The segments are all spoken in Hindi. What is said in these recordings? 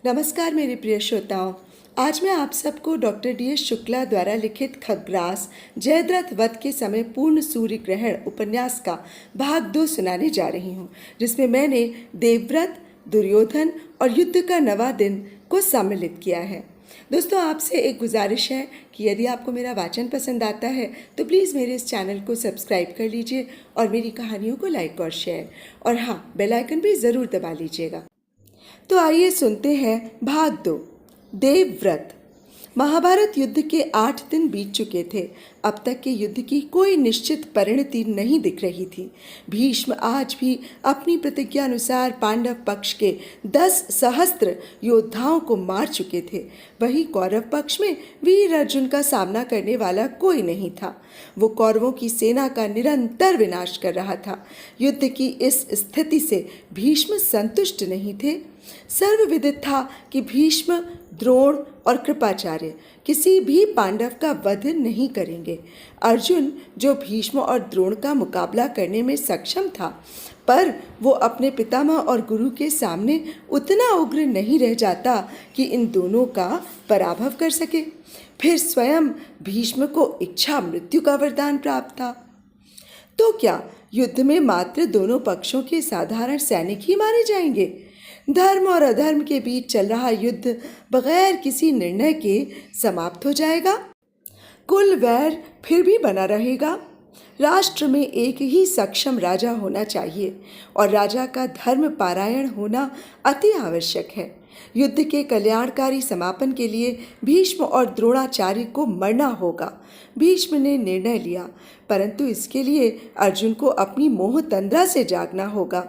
नमस्कार मेरे प्रिय श्रोताओं। आज मैं आप सबको डॉक्टर डी एस शुक्ला द्वारा लिखित खग्रास जयद्रथ वध के समय पूर्ण सूर्य ग्रहण उपन्यास का भाग 2 सुनाने जा रही हूँ, जिसमें मैंने देवव्रत, दुर्योधन और युद्ध का नवा दिन को सम्मिलित किया है। दोस्तों, आपसे एक गुजारिश है कि यदि आपको मेरा वाचन पसंद आता है तो प्लीज़ मेरे इस चैनल को सब्सक्राइब कर लीजिए और मेरी कहानियों को लाइक और शेयर, और हाँ, बेल आइकन भी ज़रूर दबा लीजिएगा। तो आइए सुनते हैं भाग 2, देवव्रत। महाभारत युद्ध के 8 दिन बीत चुके थे। अब तक के युद्ध की कोई निश्चित परिणति नहीं दिख रही थी। भीष्म आज भी अपनी प्रतिज्ञा अनुसार पांडव पक्ष के 10 सहस्त्र योद्धाओं को मार चुके थे। वहीं कौरव पक्ष में वीर अर्जुन का सामना करने वाला कोई नहीं था। वो कौरवों की सेना का निरंतर विनाश कर रहा था। युद्ध की इस स्थिति से भीष्म संतुष्ट नहीं थे। सर्वविदित था कि भीष्म, द्रोण और कृपाचार्य किसी भी पांडव का वध नहीं करेंगे। अर्जुन, जो भीष्म और द्रोण का मुकाबला करने में सक्षम था, पर वो अपने पितामह और गुरु के सामने उतना उग्र नहीं रह जाता कि इन दोनों का पराभव कर सके। फिर स्वयं भीष्म को इच्छा मृत्यु का वरदान प्राप्त था। तो क्या युद्ध में मात्र दोनों पक्षों के साधारण सैनिक ही मारे जाएंगे? धर्म और अधर्म के बीच चल रहा युद्ध बगैर किसी निर्णय के समाप्त हो जाएगा? कुल वैर फिर भी बना रहेगा? राष्ट्र में एक ही सक्षम राजा होना चाहिए और राजा का धर्म पारायण होना अति आवश्यक है। युद्ध के कल्याणकारी समापन के लिए भीष्म और द्रोणाचार्य को मरना होगा। भीष्म ने निर्णय लिया, परंतु इसके लिए अर्जुन को अपनी मोह तंद्रा से जागना होगा।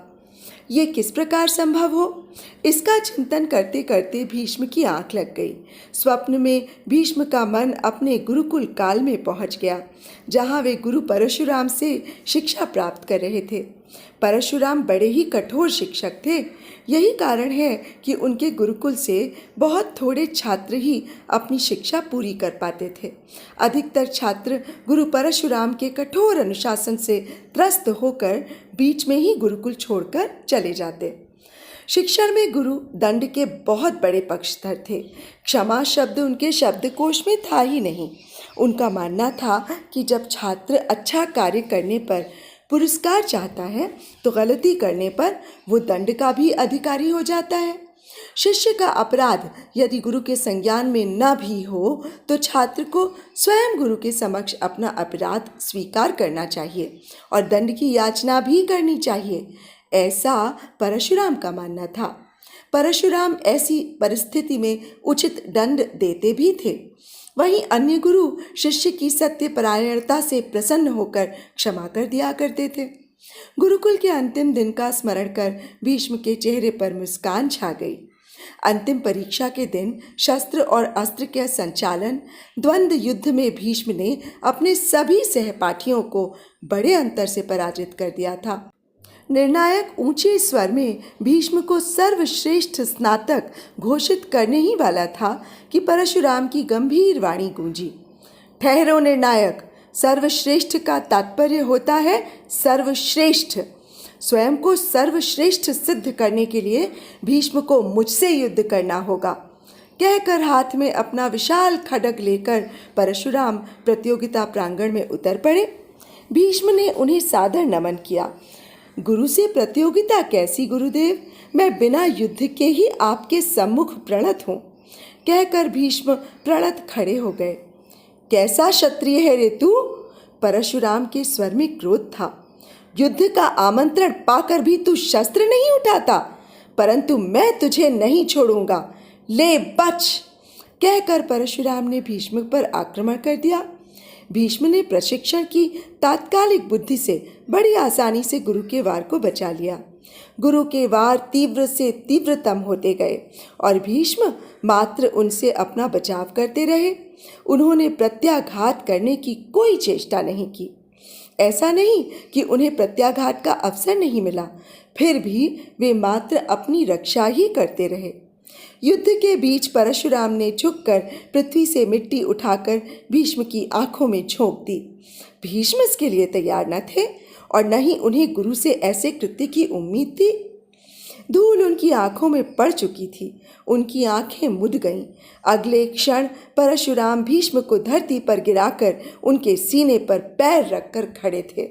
ये किस प्रकार संभव हो? इसका चिंतन करते करते भीष्म की आंख लग गई। स्वप्न में भीष्म का मन अपने गुरुकुल काल में पहुंच गया, जहां वे गुरु परशुराम से शिक्षा प्राप्त कर रहे थे। परशुराम बड़े ही कठोर शिक्षक थे। यही कारण है कि उनके गुरुकुल से बहुत थोड़े छात्र ही अपनी शिक्षा पूरी कर पाते थे। अधिकतर छात्र गुरु परशुराम के कठोर अनुशासन से त्रस्त होकर बीच में ही गुरुकुल छोड़कर चले जाते। शिक्षण में गुरु दंड के बहुत बड़े पक्षधर थे। क्षमा शब्द उनके शब्दकोश में था ही नहीं। उनका मानना था कि जब छात्र अच्छा कार्य करने पर पुरस्कार चाहता है तो गलती करने पर वो दंड का भी अधिकारी हो जाता है। शिष्य का अपराध यदि गुरु के संज्ञान में न भी हो तो छात्र को स्वयं गुरु के समक्ष अपना अपराध स्वीकार करना चाहिए और दंड की याचना भी करनी चाहिए। ऐसा परशुराम का मानना था। परशुराम ऐसी परिस्थिति में उचित दंड देते भी थे। वहीं अन्य गुरु शिष्य की सत्यपरायणता से प्रसन्न होकर क्षमा कर दिया करते थे। गुरुकुल के अंतिम दिन का स्मरण कर भीष्म के चेहरे पर मुस्कान छा गई। अंतिम परीक्षा के दिन शस्त्र और अस्त्र के संचालन द्वंद्व युद्ध में भीष्म ने अपने सभी सहपाठियों को बड़े अंतर से पराजित कर दिया था। निर्णायक ऊंचे स्वर में भीष्म को सर्वश्रेष्ठ स्नातक घोषित करने ही वाला था कि परशुराम की गंभीर वाणी गूंजी। ठहरो निर्णायक, सर्वश्रेष्ठ का तात्पर्य होता है सर्वश्रेष्ठ। स्वयं को सर्वश्रेष्ठ सिद्ध करने के लिए भीष्म को मुझसे युद्ध करना होगा। कहकर हाथ में अपना विशाल खड्ग लेकर परशुराम प्रतियोगिता प्रांगण में उतर पड़े। भीष्म ने उन्हें सादर नमन किया। गुरु से प्रतियोगिता कैसी गुरुदेव? मैं बिना युद्ध के ही आपके सम्मुख प्रणत हूँ। कहकर भीष्म प्रणत खड़े हो गए। कैसा क्षत्रिय है रे तू? परशुराम के स्वर में क्रोध था। युद्ध का आमंत्रण पाकर भी तू शस्त्र नहीं उठाता, परंतु मैं तुझे नहीं छोड़ूंगा। ले बच! कहकर परशुराम ने भीष्म पर आक्रमण कर दिया। भीष्म ने प्रशिक्षण की तात्कालिक बुद्धि से बड़ी आसानी से गुरु के वार को बचा लिया। गुरु के वार तीव्र से तीव्रतम होते गए और भीष्म मात्र उनसे अपना बचाव करते रहे। उन्होंने प्रत्याघात करने की कोई चेष्टा नहीं की। ऐसा नहीं कि उन्हें प्रत्याघात का अवसर नहीं मिला, फिर भी वे मात्र अपनी रक्षा ही करते रहे। युद्ध के बीच परशुराम ने झुककर पृथ्वी से मिट्टी उठाकर भीष्म की आंखों में झोंक दी। भीष्म इसके लिए तैयार न थे और न ही उन्हें गुरु से ऐसे कृत्य की उम्मीद थी। धूल उनकी आंखों में पड़ चुकी थी। उनकी आंखें मुद गईं। अगले क्षण परशुराम भीष्म को धरती पर गिराकर उनके सीने पर पैर रखकर खड़े थे।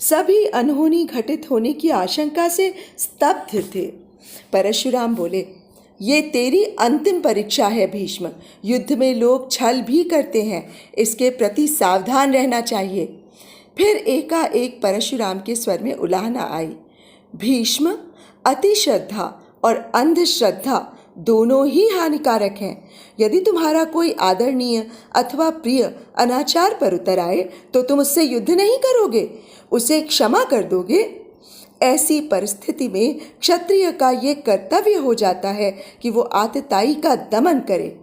सभी अनहोनी घटित होने की आशंका से स्तब्ध थे। परशुराम बोले, ये तेरी अंतिम परीक्षा है भीष्म। युद्ध में लोग छल भी करते हैं, इसके प्रति सावधान रहना चाहिए। फिर एकाएक परशुराम के स्वर में उलाहना आई। भीष्म, अति श्रद्धा और अंधश्रद्धा दोनों ही हानिकारक हैं। यदि तुम्हारा कोई आदरणीय अथवा प्रिय अनाचार पर उतर आए तो तुम उससे युद्ध नहीं करोगे, उसे क्षमा कर दोगे। ऐसी परिस्थिति में क्षत्रिय का ये कर्तव्य हो जाता है कि वो आतताई का दमन करे।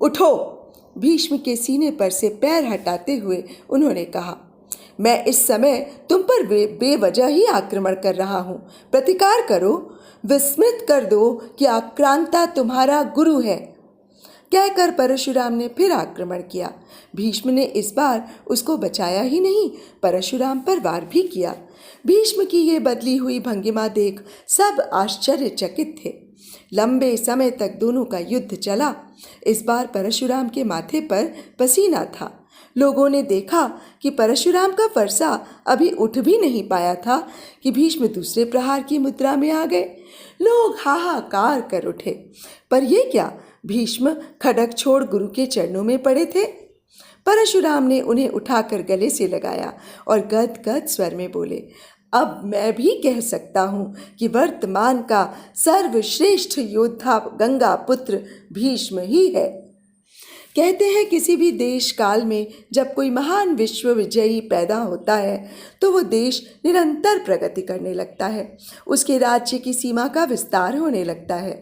उठो। भीष्म के सीने पर से पैर हटाते हुए उन्होंने कहा, मैं इस समय तुम पर बेवजह ही आक्रमण कर रहा हूँ। प्रतिकार करो, विस्मृत कर दो कि आक्रांता तुम्हारा गुरु है। कहकर परशुराम ने फिर आक्रमण किया। भीष्म ने इस बार उसको बचाया ही नहीं, परशुराम पर वार भी किया। भीष्म की ये बदली हुई भंगिमा देख सब आश्चर्यचकित थे। लंबे समय तक दोनों का युद्ध चला। इस बार परशुराम के माथे पर पसीना था। लोगों ने देखा कि परशुराम का फरसा अभी उठ भी नहीं पाया था कि भीष्म दूसरे प्रहार की मुद्रा में आ गए। लोग हाहाकार कर उठे। पर ये क्या, भीष्म खड्ग छोड़ गुरु के चरणों में पड़े थे। परशुराम ने उन्हें उठाकर गले से लगाया और गदगद स्वर में बोले, अब मैं भी कह सकता हूँ कि वर्तमान का सर्वश्रेष्ठ योद्धा गंगा पुत्र भीष्म ही है। कहते हैं किसी भी देश काल में जब कोई महान विश्व विजयी पैदा होता है तो वो देश निरंतर प्रगति करने लगता है, उसके राज्य की सीमा का विस्तार होने लगता है।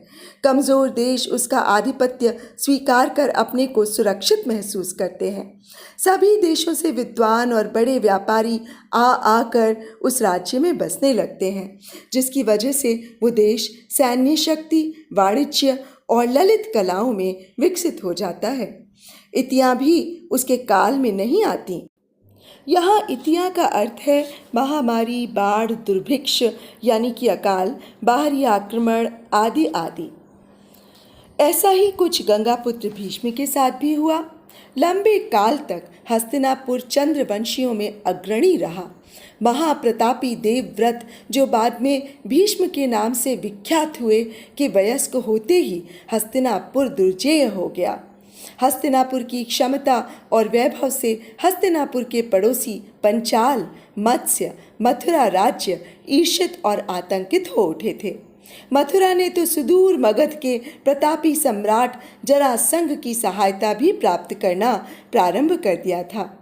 कमज़ोर देश उसका आधिपत्य स्वीकार कर अपने को सुरक्षित महसूस करते हैं। सभी देशों से विद्वान और बड़े व्यापारी आकर उस राज्य में बसने लगते हैं, जिसकी वजह से वो देश सैन्य शक्ति, वाणिज्य और ललित कलाओं में विकसित हो जाता है। इतियाँ भी उसके काल में नहीं आती। यहाँ इतियाँ का अर्थ है महामारी, बाढ़, दुर्भिक्ष यानी कि अकाल, बाहरी आक्रमण आदि आदि। ऐसा ही कुछ गंगापुत्र भीष्म के साथ भी हुआ। लंबे काल तक हस्तिनापुर चंद्रवंशियों में अग्रणी रहा। महाप्रतापी देवव्रत, जो बाद में भीष्म के नाम से विख्यात हुए, के वयस्क होते ही हस्तिनापुर दुर्जेय हो गया। हस्तिनापुर की क्षमता और वैभव से हस्तिनापुर के पड़ोसी पंचाल, मत्स्य, मथुरा राज्य ईर्षित और आतंकित हो उठे थे। मथुरा ने तो सुदूर मगध के प्रतापी सम्राट जरासंघ की सहायता भी प्राप्त करना प्रारंभ कर दिया था।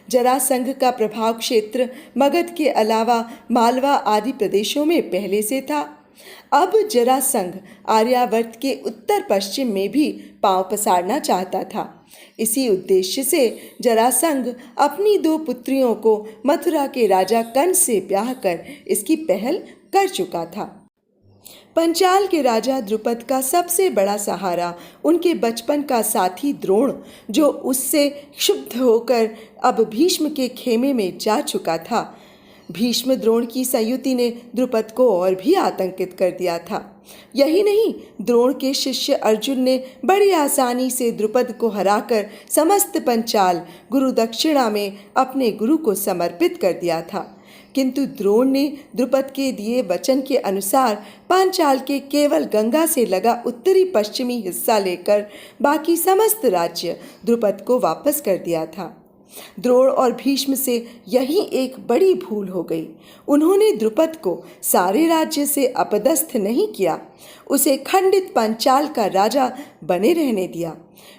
जरासंघ का प्रभाव क्षेत्र मगध के अलावा मालवा आदि प्रदेशों में पहले से था। अब जरासंघ आर्यावर्त के उत्तर पश्चिम में भी पांव पसारना चाहता था। इसी उद्देश्य से जरासंघ अपनी 2 पुत्रियों को मथुरा के राजा कंस से ब्याह कर इसकी पहल कर चुका था। पंचाल के राजा द्रुपद का सबसे बड़ा सहारा उनके बचपन का साथी द्रोण, जो उससे क्षुब्ध होकर अब भीष्म के खेमे में जा चुका था। भीष्म द्रोण की संयुति ने द्रुपद को और भी आतंकित कर दिया था। यही नहीं, द्रोण के शिष्य अर्जुन ने बड़ी आसानी से द्रुपद को हराकर समस्त पंचाल गुरु दक्षिणा में अपने गुरु को समर्पित कर दिया था। किंतु द्रोण ने द्रुपद के दिए वचन के अनुसार पांचाल के केवल गंगा से लगा उत्तरी पश्चिमी हिस्सा लेकर बाकी समस्त राज्य द्रुपद को वापस कर दिया था। द्रोण और भीष्म से यही एक बड़ी भूल हो गई। उन्होंने द्रुपद को सारे राज्य से अपदस्थ नहीं किया, उसे खंडित पांचाल का राजा बने रहने दिया।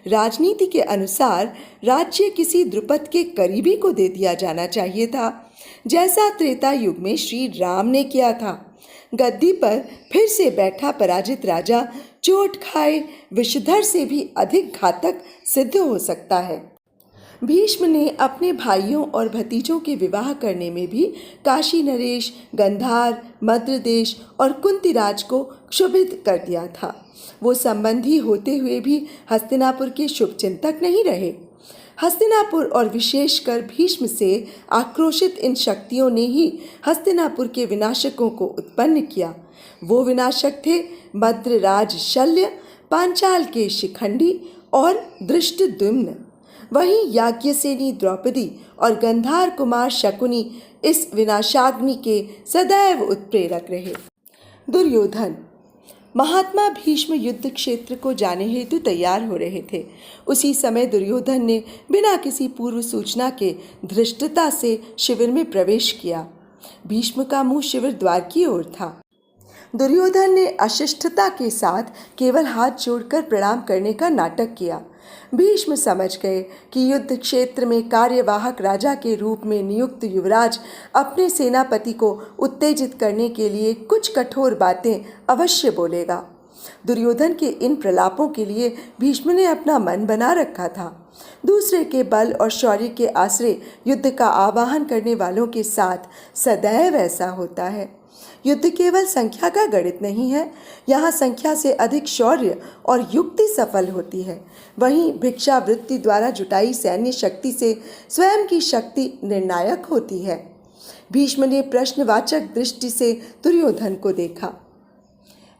राजनीति के अनुसार राज्य किसी द्रुपद के करीबी को दे दिया जाना चाहिए था, जैसा त्रेता युग में श्री राम ने किया था। गद्दी पर फिर से बैठा पराजित राजा चोट खाए विषधर से भी अधिक घातक सिद्ध हो सकता है। भीष्म ने अपने भाइयों और भतीजों के विवाह करने में भी काशी नरेश, गंधार, मद्रदेश और कुंतीराज को क्षुभित कर दिया था। वो संबंधी होते हुए भी हस्तिनापुर के शुभचिंतक नहीं रहे। हस्तिनापुर और विशेषकर भीष्म से आक्रोशित इन शक्तियों ने ही हस्तिनापुर के विनाशकों को उत्पन्न किया। वो विनाशक थे मद्रराज शल्य, पांचाल के शिखंडी और धृष्टद्युम्न। वहीं याज्ञसेनी द्रौपदी और गंधार कुमार शकुनी इस विनाशाग्नि के सदैव उत्प्रेरक रहे। दुर्योधन। महात्मा भीष्म युद्ध क्षेत्र को जाने हेतु तैयार हो रहे थे। उसी समय दुर्योधन ने बिना किसी पूर्व सूचना के धृष्टता से शिविर में प्रवेश किया। भीष्म का मुंह शिविर द्वार की ओर था। दुर्योधन ने अशिष्टता के साथ केवल हाथ जोड़कर प्रणाम करने का नाटक किया। भीष्म समझ गए कि युद्ध क्षेत्र में कार्यवाहक राजा के रूप में नियुक्त युवराज अपने सेनापति को उत्तेजित करने के लिए कुछ कठोर बातें अवश्य बोलेगा। दुर्योधन के इन प्रलापों के लिए भीष्म ने अपना मन बना रखा था। दूसरे के बल और शौर्य के आश्रय युद्ध का आवाहन करने वालों के साथ सदैव ऐसा होता है। युद्ध केवल संख्या का गणित नहीं है, यहाँ संख्या से अधिक शौर्य और युक्ति सफल होती है। वहीं भिक्षावृत्ति द्वारा जुटाई सैन्य शक्ति से स्वयं की शक्ति निर्णायक होती है। भीष्म ने प्रश्नवाचक दृष्टि से दुर्योधन को देखा।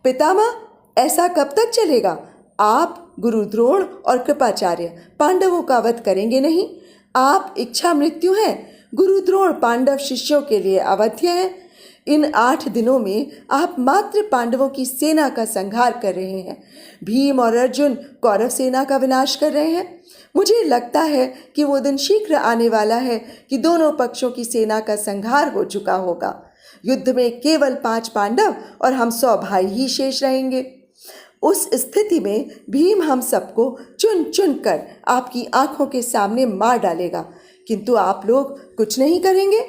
पितामह, ऐसा कब तक चलेगा? आप, गुरु द्रोण और कृपाचार्य पांडवों का वध करेंगे नहीं? आप इच्छा मृत्यु हैं। गुरु द्रोण पांडव शिष्यों के लिए अवध्य हैं। इन 8 दिनों में आप मात्र पांडवों की सेना का संहार कर रहे हैं। भीम और अर्जुन कौरव सेना का विनाश कर रहे हैं। मुझे लगता है कि वो दिन शीघ्र आने वाला है कि दोनों पक्षों की सेना का संहार हो चुका होगा। युद्ध में केवल 5 पांडव और हम 100 भाई ही शेष रहेंगे। उस स्थिति में भीम हम सबको चुन चुन कर आपकी आंखों के सामने मार डालेगा, किंतु आप लोग कुछ नहीं करेंगे।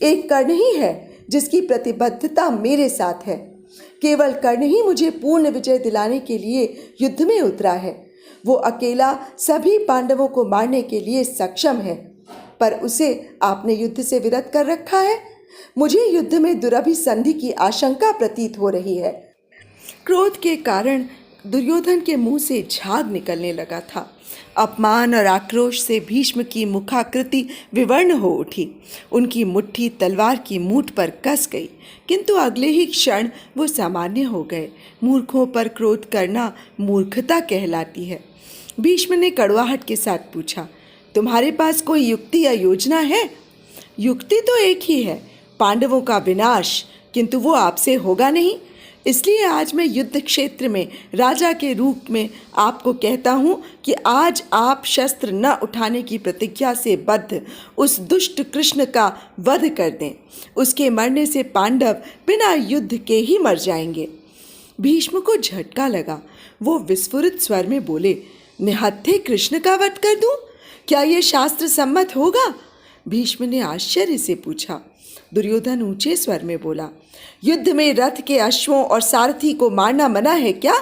एक कर्ण ही है जिसकी प्रतिबद्धता मेरे साथ है। केवल कर्ण ही मुझे पूर्ण विजय दिलाने के लिए युद्ध में उतरा है। वो अकेला सभी पांडवों को मारने के लिए सक्षम है, पर उसे आपने युद्ध से विरत कर रखा है। मुझे युद्ध में दुरभिसंधि की आशंका प्रतीत हो रही है। क्रोध के कारण दुर्योधन के मुंह से झाग निकलने लगा था। अपमान और आक्रोश से भीष्म की मुखाकृति विवर्ण हो उठी। उनकी मुट्ठी तलवार की मूठ पर कस गई, किंतु अगले ही क्षण वो सामान्य हो गए। मूर्खों पर क्रोध करना मूर्खता कहलाती है। भीष्म ने कड़वाहट के साथ पूछा, तुम्हारे पास कोई युक्ति या योजना है? युक्ति तो एक ही है, पांडवों का विनाश, किंतु वो आपसे होगा नहीं। इसलिए आज मैं युद्ध क्षेत्र में राजा के रूप में आपको कहता हूँ कि आज आप शस्त्र न उठाने की प्रतिज्ञा से बद्ध उस दुष्ट कृष्ण का वध कर दें। उसके मरने से पांडव बिना युद्ध के ही मर जाएंगे। भीष्म को झटका लगा। वो विस्फुरित स्वर में बोले, निहत्थे कृष्ण का वध कर दूं? क्या ये शास्त्र सम्मत होगा? भीष्म ने आश्चर्य से पूछा। दुर्योधन ऊंचे स्वर में बोला, युद्ध में रथ के अश्वों और सारथी को मारना मना है क्या?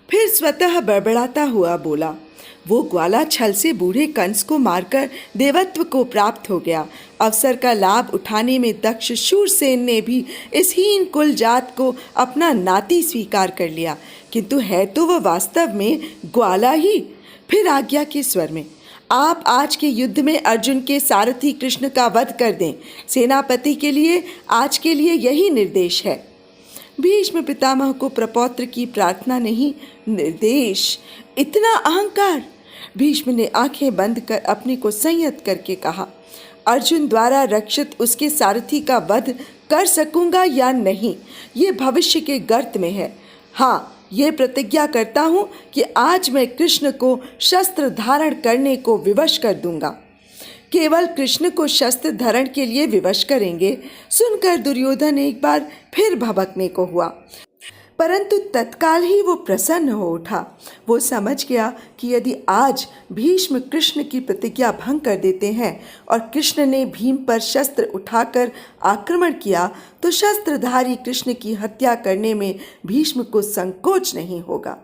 फिर स्वतः बड़बड़ाता हुआ बोला, वो ग्वाला छल से बूढ़े कंस को मारकर देवत्व को प्राप्त हो गया। अवसर का लाभ उठाने में दक्ष शूरसेन ने भी इस हीन कुल जात को अपना नाती स्वीकार कर लिया, किंतु है तो वह वास्तव में ग्वाला ही। फिर आज्ञा के स्वर में, आप आज के युद्ध में अर्जुन के सारथी कृष्ण का वध कर दें। सेनापति के लिए आज के लिए यही निर्देश है। भीष्म पितामह को प्रपौत्र की प्रार्थना नहीं, निर्देश। इतना अहंकार! भीष्म ने आंखें बंद कर अपने को संयत करके कहा, अर्जुन द्वारा रक्षित उसके सारथी का वध कर सकूंगा या नहीं, ये भविष्य के गर्त में है। हाँ, ये प्रतिज्ञा करता हूँ कि आज मैं कृष्ण को शस्त्र धारण करने को विवश कर दूंगा। केवल कृष्ण को शस्त्र धारण के लिए विवश करेंगे, सुनकर दुर्योधन एक बार फिर भभकने को हुआ, परंतु तत्काल ही वो प्रसन्न हो उठा। वो समझ गया कि यदि आज भीष्म कृष्ण की प्रतिज्ञा भंग कर देते हैं और कृष्ण ने भीम पर शस्त्र उठाकर आक्रमण किया तो शस्त्रधारी कृष्ण की हत्या करने में भीष्म को संकोच नहीं होगा।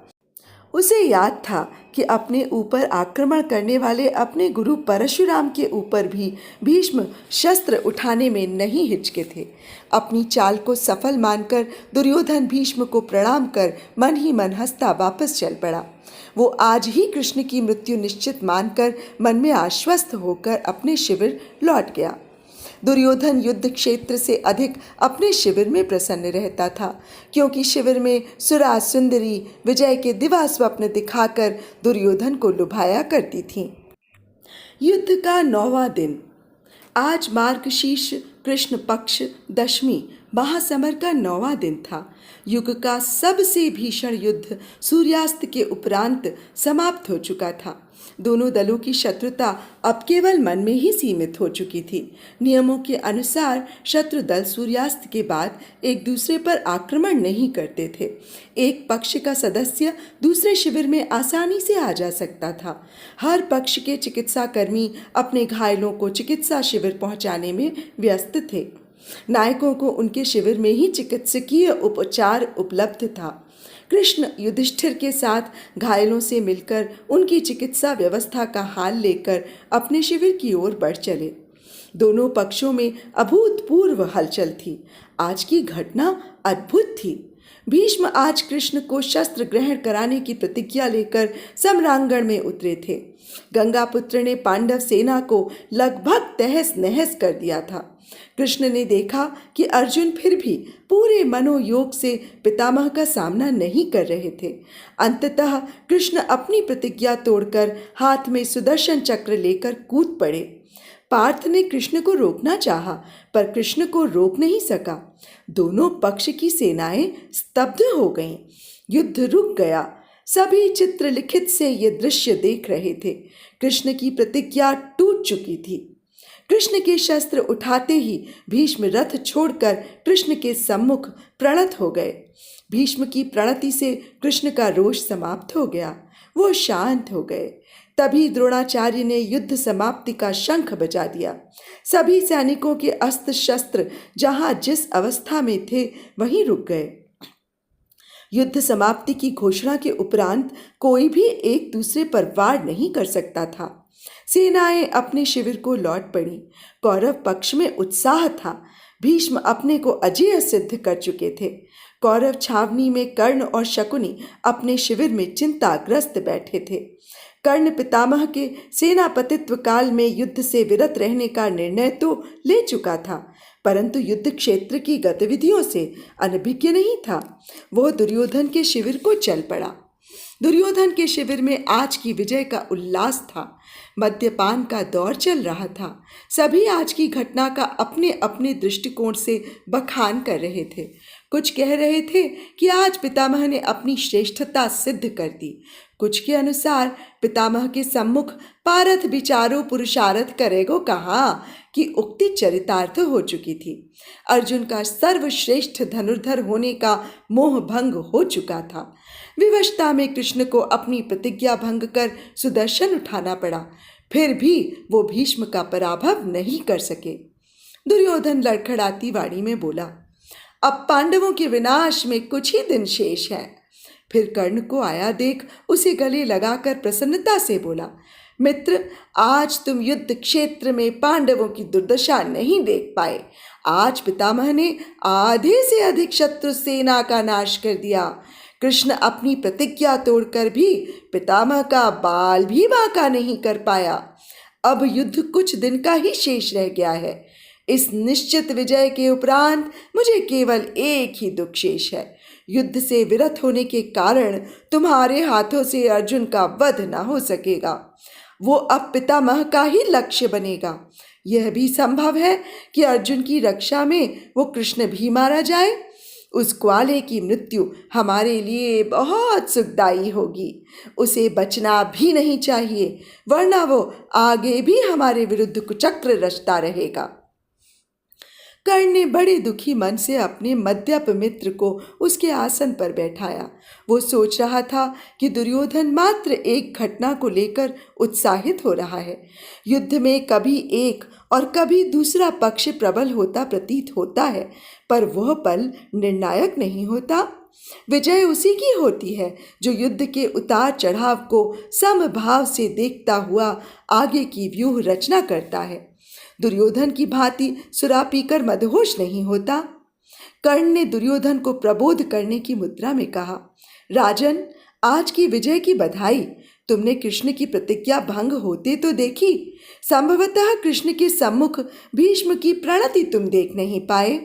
उसे याद था कि अपने ऊपर आक्रमण करने वाले अपने गुरु परशुराम के ऊपर भी भीष्म शस्त्र उठाने में नहीं हिचके थे। अपनी चाल को सफल मानकर दुर्योधन भीष्म को प्रणाम कर मन ही मन हंसता वापस चल पड़ा। वो आज ही कृष्ण की मृत्यु निश्चित मानकर मन में आश्वस्त होकर अपने शिविर लौट गया। दुर्योधन युद्ध क्षेत्र से अधिक अपने शिविर में प्रसन्न रहता था, क्योंकि शिविर में सुरा सुंदरी विजय के दिवा स्वप्न दिखाकर दुर्योधन को लुभाया करती थीं। युद्ध का 9वां दिन। आज मार्गशीर्ष कृष्ण पक्ष दशमी महासमर का 9वां दिन था। युग का सबसे भीषण युद्ध सूर्यास्त के उपरांत समाप्त हो चुका था। दोनों दलों की शत्रुता अब केवल मन में ही सीमित हो चुकी थी। नियमों के अनुसार शत्रु दल सूर्यास्त के बाद एक दूसरे पर आक्रमण नहीं करते थे। एक पक्ष का सदस्य दूसरे शिविर में आसानी से आ जा सकता था। हर पक्ष के चिकित्सा कर्मी अपने घायलों को चिकित्सा शिविर पहुंचाने में व्यस्त थे। नायकों को उनके शिविर में ही चिकित्सकीय उपचार उपलब्ध था। कृष्ण युधिष्ठिर के साथ घायलों से मिलकर उनकी चिकित्सा व्यवस्था का हाल लेकर अपने शिविर की ओर बढ़ चले। दोनों पक्षों में अभूतपूर्व हलचल थी। आज की घटना अद्भुत थी। भीष्म आज कृष्ण को शस्त्र ग्रहण कराने की प्रतिज्ञा लेकर सम्रांगण में उतरे थे। गंगापुत्र ने पांडव सेना को लगभग तहस नहस कर दिया था। कृष्ण ने देखा कि अर्जुन फिर भी पूरे मनोयोग से पितामह का सामना नहीं कर रहे थे। अंततः कृष्ण अपनी प्रतिज्ञा तोड़कर हाथ में सुदर्शन चक्र लेकर कूद पड़े। पार्थ ने कृष्ण को रोकना चाहा, पर कृष्ण को रोक नहीं सका। दोनों पक्ष की सेनाएं स्तब्ध हो गईं। युद्ध रुक गया। सभी चित्रलिखित से ये दृश्य देख रहे थे। कृष्ण की प्रतिज्ञा टूट चुकी थी। कृष्ण के शस्त्र उठाते ही भीष्म रथ छोड़कर कृष्ण के सम्मुख प्रणत हो गए। भीष्म की प्रणति से कृष्ण का रोष समाप्त हो गया। वो शांत हो गए। तभी द्रोणाचार्य ने युद्ध समाप्ति का शंख बजा दिया। सभी सैनिकों के अस्त्र शस्त्र जहां जिस अवस्था में थे वहीं रुक गए। युद्ध समाप्ति की घोषणा के उपरांत कोई भी एक दूसरे पर वार नहीं कर सकता था। सेनाएं अपने शिविर को लौट पड़ी। कौरव पक्ष में उत्साह था। भीष्म अपने को अजेय सिद्ध कर चुके थे। कौरव छावनी में कर्ण और शकुनी अपने शिविर में चिंताग्रस्त बैठे थे। कर्ण पितामह के सेनापतित्व काल में युद्ध से विरत रहने का निर्णय तो ले चुका था, परंतु युद्ध क्षेत्र की गतिविधियों से अनभिज्ञ नहीं था। वो दुर्योधन के शिविर को चल पड़ा। दुर्योधन के शिविर में आज की विजय का उल्लास था। मद्यपान का दौर चल रहा था। सभी आज की घटना का अपने अपने दृष्टिकोण से बखान कर रहे थे। कुछ कह रहे थे कि आज पितामह ने अपनी श्रेष्ठता सिद्ध कर दी। कुछ के अनुसार पितामह के सम्मुख पारथ विचारो पुरुषार्थ करेगो कहाँ कि उक्ति चरितार्थ हो चुकी थी। अर्जुन का सर्वश्रेष्ठ धनुर्धर होने का मोह भंग हो चुका था। विवशता में कृष्ण को अपनी प्रतिज्ञा भंग कर सुदर्शन उठाना पड़ा। फिर भी वो भीष्म का पराभव नहीं कर सके। दुर्योधन लड़खड़ाती वाणी में बोला, अब पांडवों के विनाश में कुछ ही दिन शेष है। फिर कर्ण को आया देख उसे गले लगाकर प्रसन्नता से बोला, मित्र, आज तुम युद्ध क्षेत्र में पांडवों की दुर्दशा नहीं देख पाए। आज पितामह ने आधे से अधिक शत्रु सेना का नाश कर दिया। कृष्ण अपनी प्रतिज्ञा तोड़कर भी पितामह का बाल भी बांका नहीं कर पाया। अब युद्ध कुछ दिन का ही शेष रह गया है। इस निश्चित विजय के उपरांत मुझे केवल एक ही दुख शेष है। युद्ध से विरत होने के कारण तुम्हारे हाथों से अर्जुन का वध न हो सकेगा। वो अब पितामह का ही लक्ष्य बनेगा। यह भी संभव है कि अर्जुन की रक्षा में वो कृष्ण भी मारा जाए। उस ग्वाले की मृत्यु हमारे लिए बहुत सुखदायी होगी। उसे बचना भी नहीं चाहिए, वरना वो आगे भी हमारे विरुद्ध कुचक्र रचता रहेगा। कर्ण ने बड़े दुखी मन से अपने मद्यप मित्र को उसके आसन पर बैठाया। वो सोच रहा था कि दुर्योधन मात्र एक घटना को लेकर उत्साहित हो रहा है। युद्ध में कभी एक और कभी दूसरा पक्ष प्रबल होता प्रतीत होता है, पर वह पल निर्णायक नहीं होता। विजय उसी की होती है जो युद्ध के उतार चढ़ाव को समभाव से देखता हुआ आगे की व्यूह रचना करता है। दुर्योधन की भांति सुरा पीकर मदहोश नहीं होता। कर्ण ने दुर्योधन को प्रबोध करने की मुद्रा में कहा, राजन, आज की विजय की बधाई। तुमने कृष्ण की प्रतिज्ञा भंग होते तो देखी। संभवतः कृष्ण के सम्मुख भीष्म की प्रणति तुम देख नहीं पाए।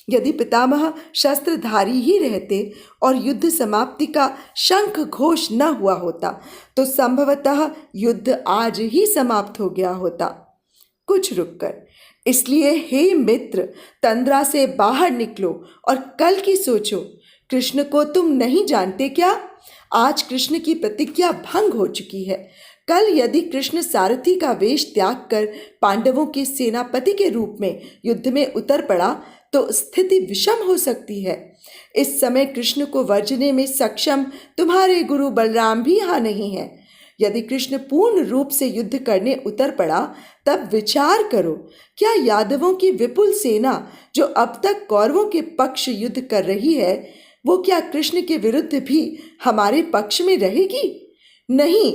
यदि पितामह शस्त्रधारी ही रहते और युद्ध समाप्ति का शंख घोष न हुआ होता तो संभवतः युद्ध आज ही समाप्त हो गया होता। कुछ रुककर, इसलिए हे मित्र, तंद्रा से बाहर निकलो और कल की सोचो। कृष्ण को तुम नहीं जानते क्या? आज कृष्ण की प्रतिज्ञा भंग हो चुकी है। कल यदि कृष्ण सारथी का वेश त्याग कर पांडवों के सेनापति के रूप में युद्ध में उतर पड़ा तो स्थिति विषम हो सकती है। इस समय कृष्ण को वर्जने में सक्षम तुम्हारे गुरु बलराम भी यहाँ नहीं है। यदि कृष्ण पूर्ण रूप से युद्ध करने उतर पड़ा तब विचार करो, क्या यादवों की विपुल सेना जो अब तक कौरवों के पक्ष युद्ध कर रही है, वो क्या कृष्ण के विरुद्ध भी हमारे पक्ष में रहेगी? नहीं।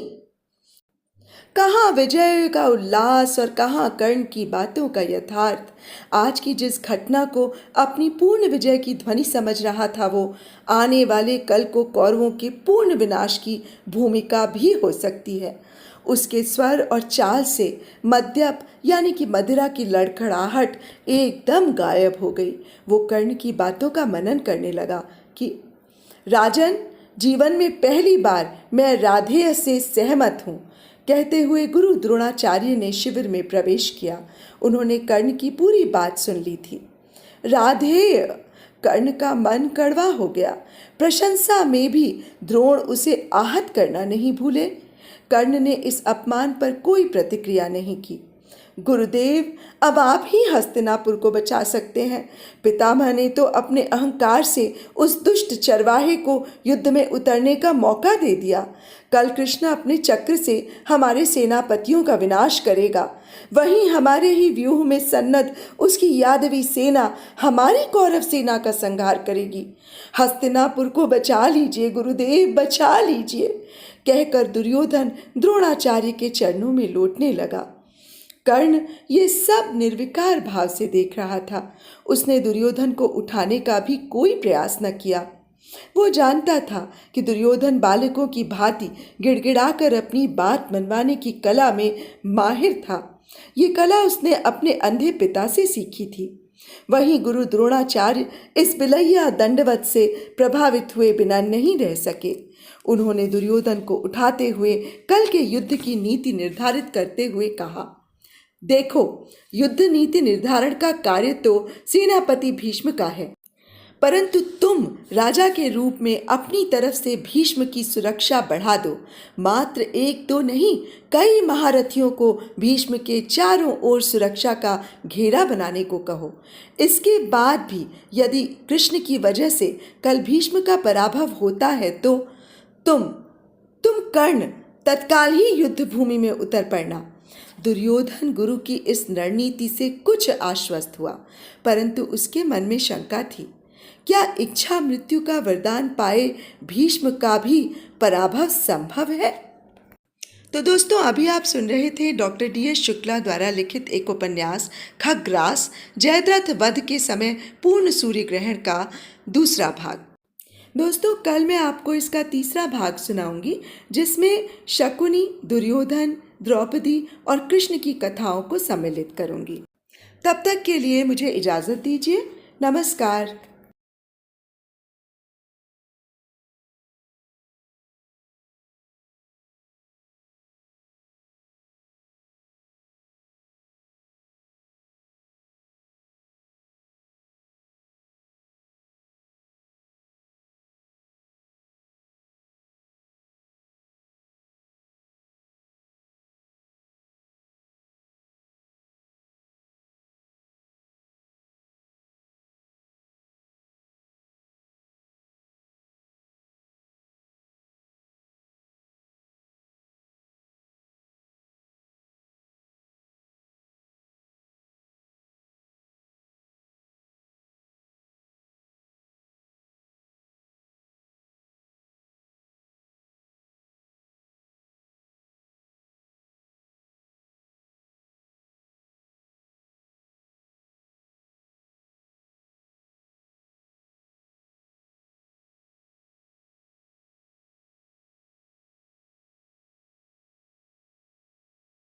कहाँ विजय का उल्लास और कहाँ कर्ण की बातों का यथार्थ। आज की जिस घटना को अपनी पूर्ण विजय की ध्वनि समझ रहा था वो आने वाले कल को कौरवों के पूर्ण विनाश की भूमिका भी हो सकती है। उसके स्वर और चाल से मद्यप यानी कि मदिरा की लड़खड़ाहट एकदम गायब हो गई। वो कर्ण की बातों का मनन करने लगा कि राजन, जीवन में पहली बार मैं राधेय से सहमत हूँ। कहते हुए गुरु द्रोणाचार्य ने शिविर में प्रवेश किया। उन्होंने कर्ण की पूरी बात सुन ली थी। राधेय! कर्ण का मन कड़वा हो गया। प्रशंसा में भी द्रोण उसे आहत करना नहीं भूले। कर्ण ने इस अपमान पर कोई प्रतिक्रिया नहीं की। गुरुदेव, अब आप ही हस्तिनापुर को बचा सकते हैं। पितामह ने तो अपने अहंकार से उस दुष्ट चरवाहे को युद्ध में उतरने का मौका दे दिया। कल कृष्ण अपने चक्र से हमारे सेनापतियों का विनाश करेगा। वहीं हमारे ही व्यूह में सन्नद्ध उसकी यादवी सेना हमारी कौरव सेना का संहार करेगी। हस्तिनापुर को बचा लीजिए गुरुदेव, बचा लीजिए, कहकर दुर्योधन द्रोणाचार्य के चरणों में लौटने लगा। कर्ण ये सब निर्विकार भाव से देख रहा था। उसने दुर्योधन को उठाने का भी कोई प्रयास न किया। वो जानता था कि दुर्योधन बालकों की भांति गिड़गिड़ाकर अपनी बात मनवाने की कला में माहिर था। ये कला उसने अपने अंधे पिता से सीखी थी। वहीं गुरु द्रोणाचार्य इस बिलैया दंडवत से प्रभावित हुए बिना नहीं रह सके। उन्होंने दुर्योधन को उठाते हुए कल के युद्ध की नीति निर्धारित करते हुए कहा, देखो, युद्ध नीति निर्धारण का कार्य तो सेनापति भीष्म का है, परंतु तुम राजा के रूप में अपनी तरफ से भीष्म की सुरक्षा बढ़ा दो। मात्र एक दो नहीं, कई महारथियों को भीष्म के चारों ओर सुरक्षा का घेरा बनाने को कहो। इसके बाद भी यदि कृष्ण की वजह से कल भीष्म का पराभव होता है तो तुम कर्ण तत्काल ही युद्ध भूमि में उतर पड़ना। दुर्योधन गुरु की इस रणनीति से कुछ आश्वस्त हुआ, परंतु उसके मन में शंका थी। क्या इच्छा मृत्यु का वरदान पाए भीष्म का भी पराभव संभव है? तो दोस्तों, अभी आप सुन रहे थे डॉक्टर DS शुक्ला द्वारा लिखित एक उपन्यास खग्रास, जयद्रथ वध के समय पूर्ण सूर्य ग्रहण का दूसरा भाग। दोस्तों, कल मैं आपको इसका तीसरा भाग सुनाऊंगी, जिसमें शकुनी, दुर्योधन, द्रौपदी और कृष्ण की कथाओं को सम्मिलित करूंगी। तब तक के लिए मुझे इजाज़त दीजिए। नमस्कार।